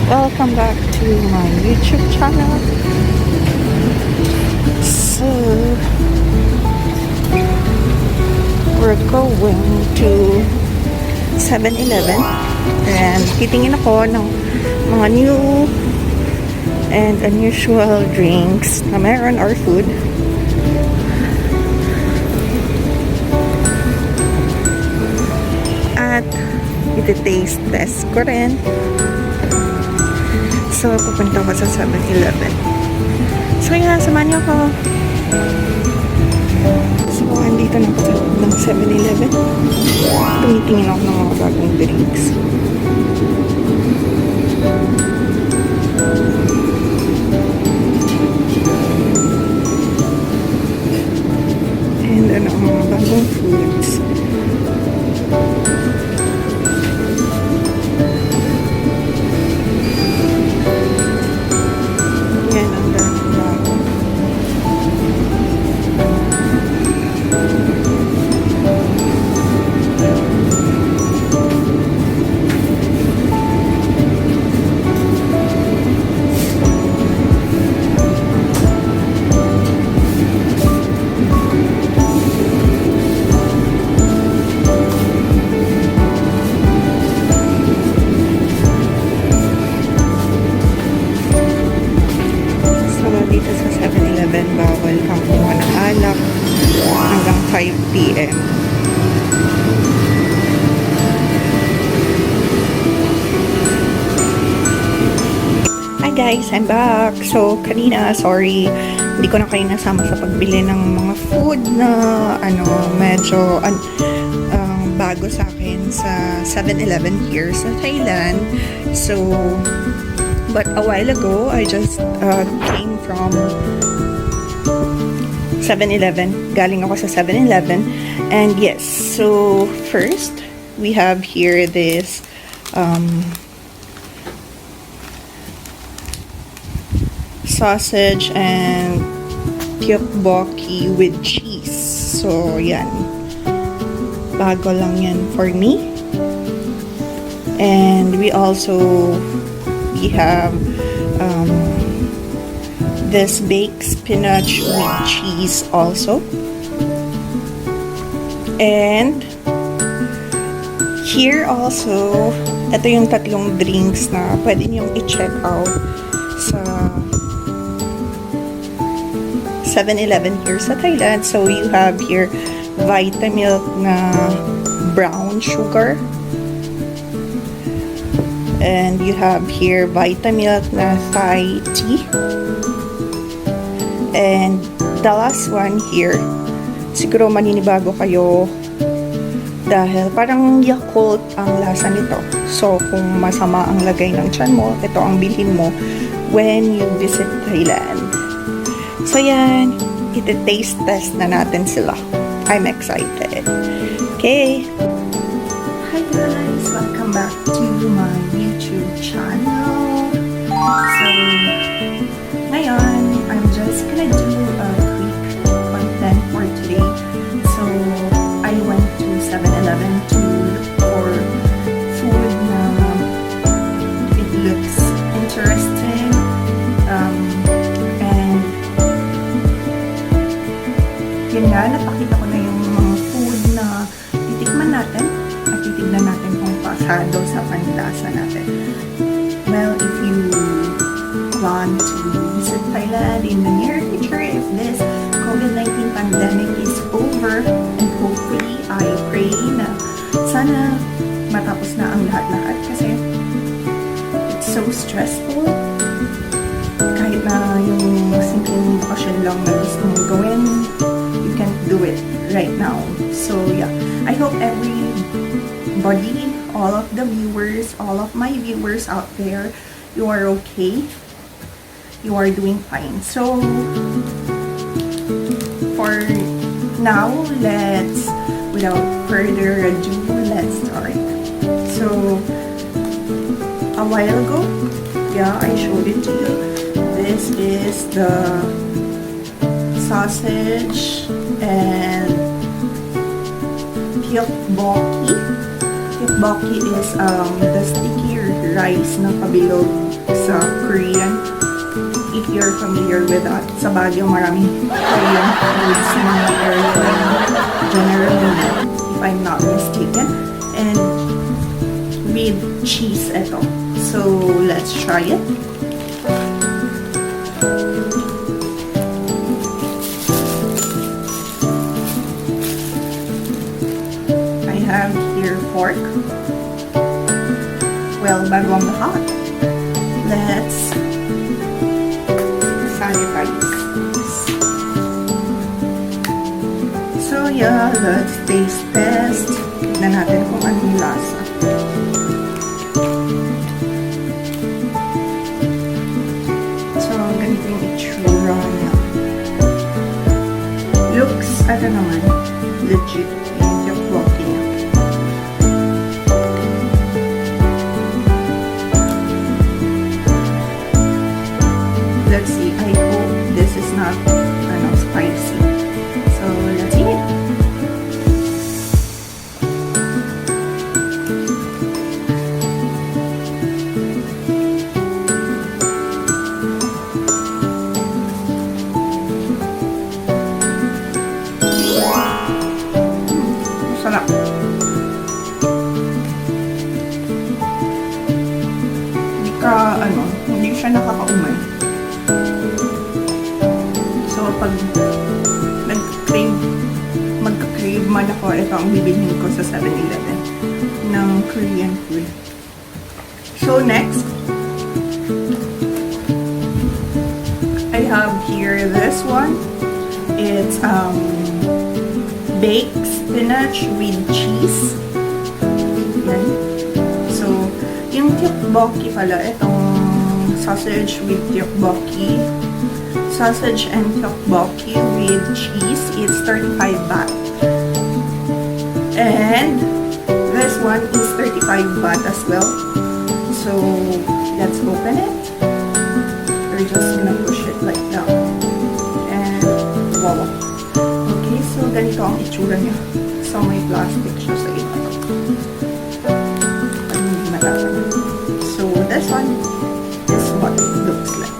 Welcome back to my YouTube channel. So we're going to 7-Eleven and titingin ako ng mga new and unusual drinks na meron or food. At iti-taste test ko rin. So, pupunta ko sa 7-Eleven. So, yan. Samahan niyo ako. So, andito na ako sa ng 7-Eleven. Tumitingin ako ng mga bagong drinks. And ano, mga bagong foods. Dito sa 7-Eleven, bawal kang kumuha ng alak hanggang 5 PM. Hi guys, I'm back. So, kanina, sorry, hindi ko na kayo nasama sa pagbili ng mga food na medyo bago sa akin sa 7-Eleven here sa Thailand. So, but a while ago, I just came from 7-Eleven. Galing ako sa 7-Eleven. And yes, so first, we have here this sausage and tteokbokki with cheese. So, yan. Bago lang yan for me. And we have this baked spinach with cheese also. And here also, ito yung tatlong drinks na pwede niyong i-check out sa 7-Eleven here sa Thailand. So you have here Vitamilk na brown sugar. And you have here Vitamilk na Thai tea. And the last one here, siguro maninibago kayo dahil parang Yakult ang lasa nito. So, kung masama ang lagay ng tiyan mo, ito ang bilhin mo when you visit Thailand. So, yan. Iti-taste test na natin sila. I'm excited. Okay. Hi guys! Welcome back to my YouTube channel. So, ngayon, I'm just gonna do a quick content for today. So, I went to 7-Eleven to look for food na it looks interesting. And yun nga, napakita ko na yung mga food na titikman natin at titignan natin kung pasado sa panlasa natin. Well, if you want to visit Thailand in the near future, if this COVID-19 pandemic is over, and hopefully, I pray na sana matapos na ang lahat-lahat kasi it's so stressful. Kahit na yung simpleng bakasyon lang na gusto mong gawin, you can't do it right now. So, yeah. I hope everybody, all of the viewers, all of my viewers out there, you are okay. You are doing fine. So, for now, without further ado, let's start. So, a while ago, yeah, I showed it to you. This is the sausage and tteokbokki. Tteokbokki is the sticky rice na pabilog sa Korean. If you're familiar with that, sa Baguio maraming Korean food sa mga area generally, if I'm not mistaken. And with cheese ito. So, let's try it. I have here pork. Well, bago ang lahat, let's sanitize. So yeah, let's taste test. Tignan natin kung anong lasa. So, ganito yung itsura niya. Looks, ano naman, legit yung tteokbokki niya. Let's see. I hope this is not spicy. So let's eat it. Sarap. Hindi siya nakakaumay. So, pag magka-crave man ako, ito ang bibilhin ko sa 7-Eleven ng Korean food. So, next, I have here this one. It's baked spinach with cheese. Yan. So, yung tteokbokki pala, itong sausage with tteokbokki. Sausage and tteokbokki with cheese, it's 35 baht. And this one is 35 baht as well. So let's open it. We're just gonna push it like that. And wow. Okay, so ganito ang itsura niya. So may plastic siya sa iba. Hindi matatagal. So this one is what it looks like.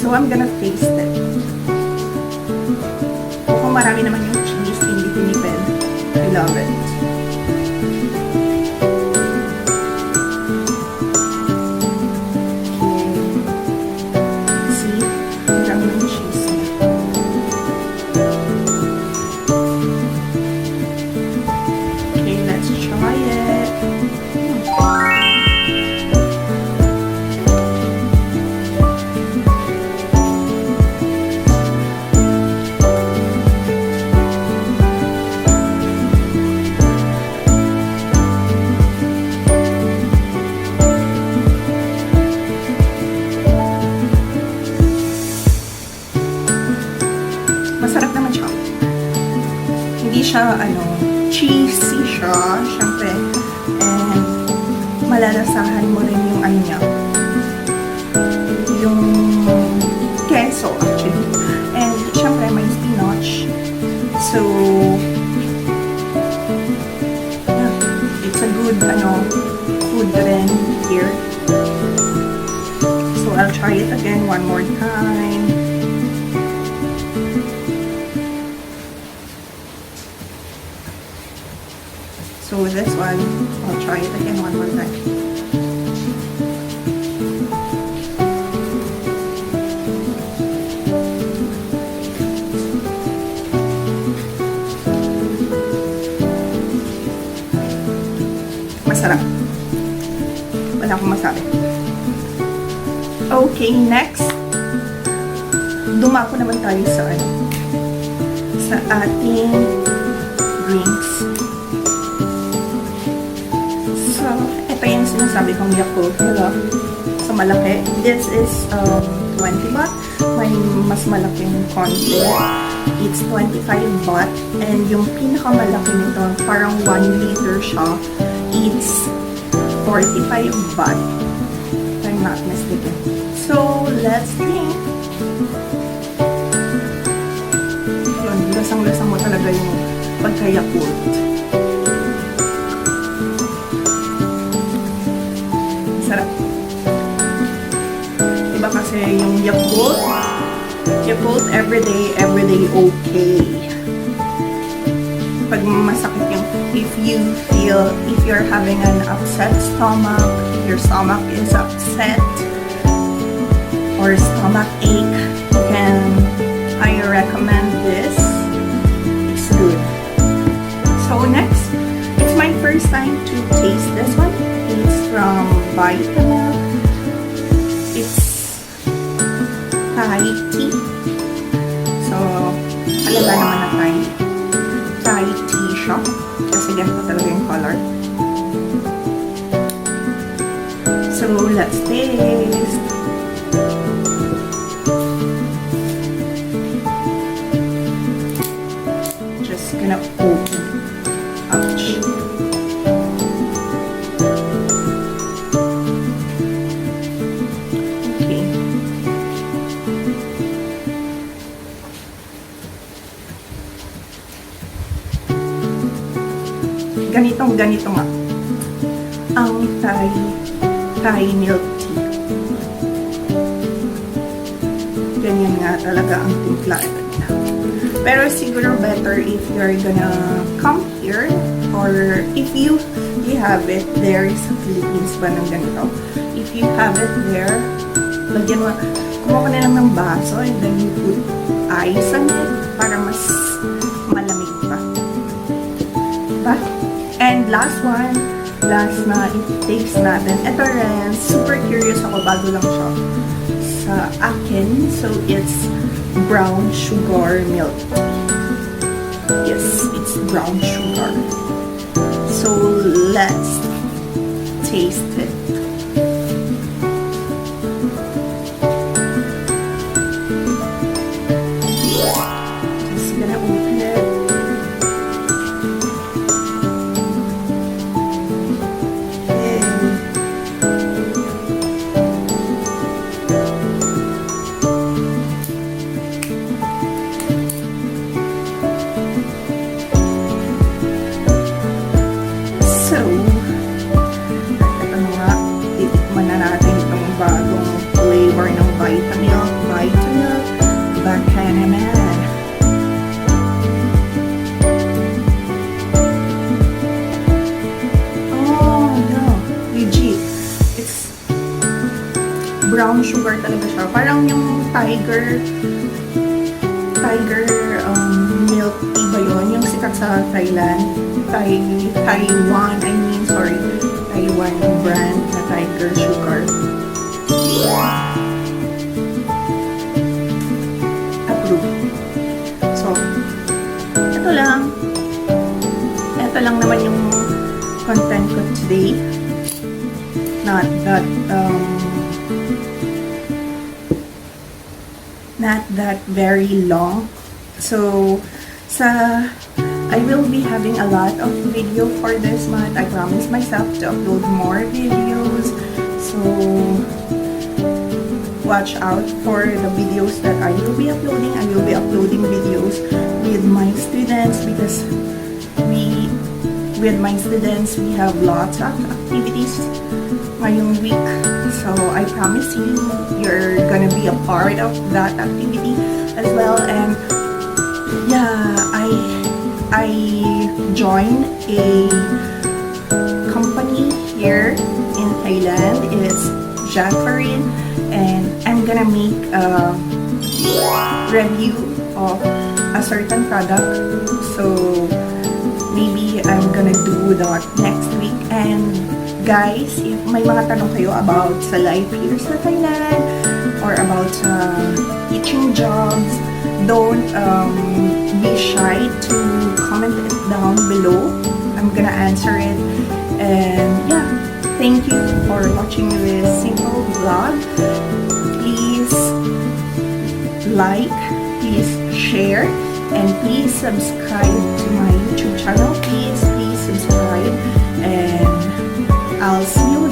So, I'm gonna taste it. Kung marami naman yung cheese, hindi tinipid. I love it. Okay. See? Marami yung cheese. Okay, let's try it. Masarap naman siya. Hindi siya, cheesy siya, syempre. And, malalasahan mo rin yung niya. Yung queso, actually. And, syempre, may spinach. So, yeah, it's a good, food rin here. So, I'll try it again one more time. So with this one, I'll try it again one more time. Masarap. Wala akong masabi. Okay, next. Dumako naman tayo sa ating drinks. So, ito yung sinasabi kong Yakult, diba? So, malaki. This is 20 baht. May mas malaking konti. It's 25 baht. And yung pinakamalaki nito, parang 1 liter siya. It's 45 baht. If I'm not mistaken. So, let's drink. Yun, lasang-lasang mo talaga yung pagka-Yakult. Sarap. Kasi yung Yakult everyday okay. Pag masakit yung, if you're having an upset stomach, if your stomach is upset, or stomach ache, I recommend this. It's good. So next, it's my first time to taste this one. It's from Vitamin. It's Thai tea. So, halala naman na Thai tea shop. Kasi ganito talaga yung color. So, let's taste. Just gonna open. Ouch. Okay. Ganito nga. Ang Thai milk tea. Ganyan nga talaga ang timpla. Pero siguro better if you're gonna come here, or if you have it there sa Philippines ba ng ganito. If you have it there, lagyan mo, kumuha ka na lang ng baso and then you put ice on it para mas malamig pa. Diba? And last na i-taste natin. Ito rin, super curious ako, bago lang siya sa akin. So, it's brown sugar milk tea. Yes, it's brown sugar. So, let's taste it. Just gonna open it. Brown sugar talaga siya. Parang yung tiger milk tea ba yun? Yung sikat sa Thailand. Taiwan brand na tiger sugar. Approved. So, ito lang naman yung content ko today. Not that very long. So, I will be having a lot of video for this month. I promise myself to upload more videos. So, watch out for the videos that I will be uploading. I will be uploading videos with my students because with my students, we have lots of activities ngayong week. So, I promise you're gonna be a part of that activity as well. And yeah, I joined a company here in Thailand. It's Giffarine, and I'm gonna make a review of a certain product. So maybe I'm gonna do that next week. And guys, if may mga tanong kayo about sa life here sa Thailand or about teaching jobs, don't be shy to comment it down below. I'm gonna answer it. And yeah, thank you for watching this simple vlog. Please like, please share, and please subscribe to my YouTube channel. Please subscribe, and I'll see you